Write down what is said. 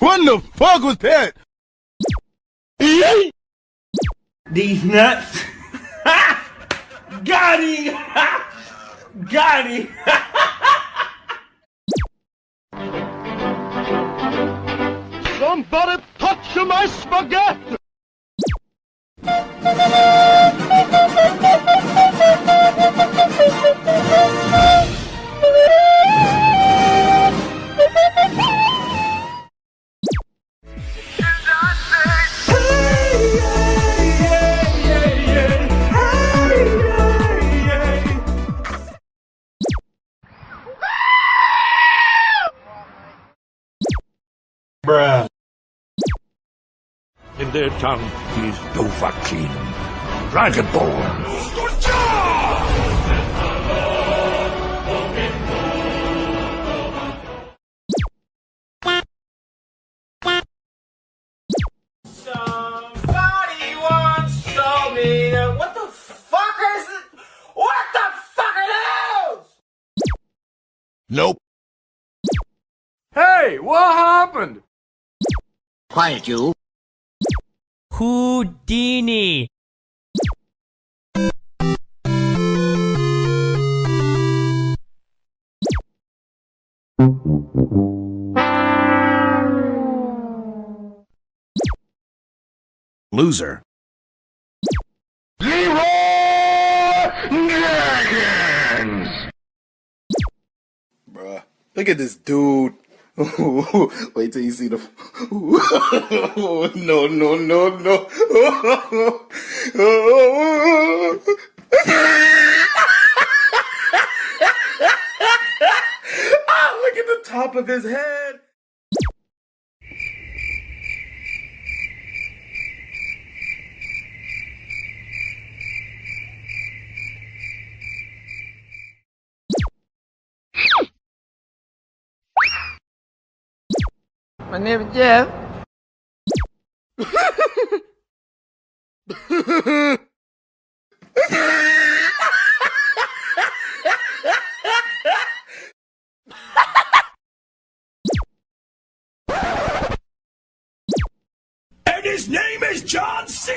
What the fuck was that? These nuts. Got him. Got him. Somebody touch my spaghetti! Bruh. In their tongue, he's Dovahkiin, Dragonborn. Somebody once told me that what the fuck is it? What the fuck are those? Nope. Hey, what happened? Quiet, you. Houdini. Loser. Bruh, look at this dude. Wait till you see the. No, no, no, no. Look at the top of his head. My name is Jeff. And his name is John C.